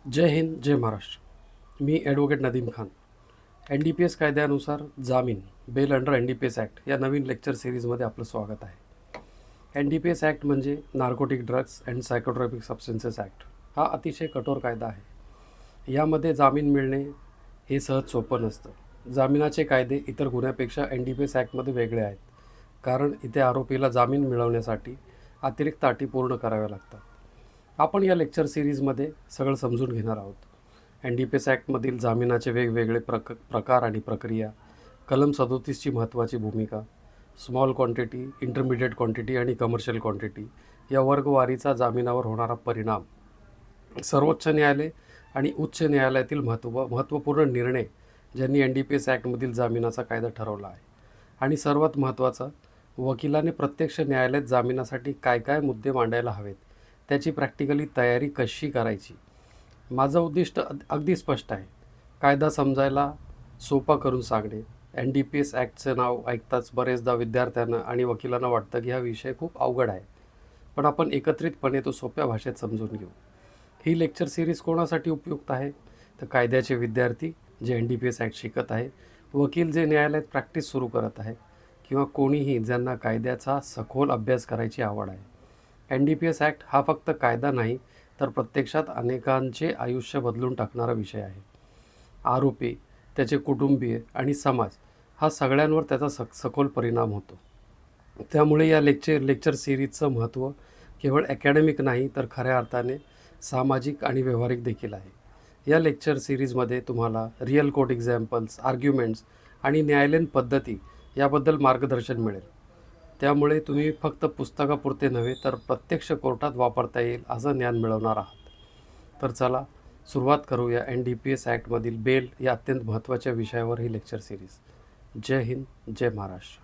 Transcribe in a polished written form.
जय हिंद, जय महाराष्ट्र. मी advocate Nadeem Khan. NDPS कायद्यानुसार जामीन, bell under NDPS act या नवीन लेक्चर सिरीजमध्ये आपलं स्वागत आहे. NDPS ॲक्ट म्हणजे narcotic drugs and psychotropic substances act. हा अतिशय कठोर कायदा आहे. यामध्ये जामीन मिळणे हे सहज सोपं नसतं. जामिनाचे कायदे इतर गुन्ह्यापेक्षा NDPS ॲक्टमध्ये वेगळे आहेत, कारण इथे आरोपीला जामीन मिळवण्यासाठी अतिरिक्त अटी पूर्ण कराव्या लागतात. आपण या लेक्चर सिरीजमध्ये सगळं समजून घेणार आहोत. NDPS ॲक्टमधील जामिनाचे वेगवेगळे प्रकार आणि प्रक्रिया, कलम 37ची महत्त्वाची भूमिका, स्मॉल क्वांटिटी, इंटरमिडिएट क्वांटिटी आणि कमर्शियल क्वांटिटी या वर्गवारीचा जामिनावर होणारा परिणाम, सर्वोच्च न्यायालय आणि उच्च न्यायालयातील महत्त्वपूर्ण निर्णय ज्यांनी NDPS ॲक्टमधील जामिनाचा कायदा ठरवला आहे, आणि सर्वात महत्त्वाचा, वकिलाने प्रत्यक्ष न्यायालयात जामिनासाठी काय काय मुद्दे मांडायला हवेत, त्याची प्रॅक्टिकली तयारी कशी करायची. माझं उद्दिष्ट अगदी स्पष्ट आहे: कायदा समजायला सोपा करून सांगणे. NDPS ॲक्टचं नाव ऐकताच बरेचदा विद्यार्थ्यांना आणि वकिलांना वाटतं की हा विषय खूप अवघड आहे, पण आपण एकत्रितपणे तो सोप्या भाषेत समजून घेऊ. ही लेक्चर सिरीज कोणासाठी उपयुक्त आहे? तर कायद्याचे विद्यार्थी जे NDPS ॲक्ट शिकत आहे, वकील जे न्यायालयात प्रॅक्टिस सुरू करत आहे, किंवा कोणीही ज्यांना कायद्याचा सखोल अभ्यास करायची आवड आहे. NDPS ॲक्ट हा फक्त कायदा नाही, तर प्रत्यक्षात अनेकांचे आयुष्य बदलून टाकणारा विषय आहे. आरोपी, त्याचे कुटुंबीय आणि समाज हा सगळ्यांवर त्याचा सखोल परिणाम होतो. त्यामुळे या लेक्चर सिरीजचं महत्त्व केवळ अकॅडमिक नाही, तर खऱ्या अर्थाने सामाजिक आणि व्यावहारिक देखील आहे. या लेक्चर सिरीजमध्ये तुम्हाला रिअल कोर्ट एक्झाम्पल्स, आर्ग्युमेंट्स आणि न्यायालयीन पद्धती याबद्दल मार्गदर्शन मिळेल. त्यामुळे तुम्ही फक्त पुस्तकापुरते नव्हे, तर प्रत्यक्ष कोर्टात वापरता येईल असं ज्ञान मिळवणार आहात. तर चला सुरुवात करूया NDPS ॲक्टमधील बेल या अत्यंत महत्त्वाच्या विषयावर ही लेक्चर सिरीज. जय हिंद, जय महाराष्ट्र.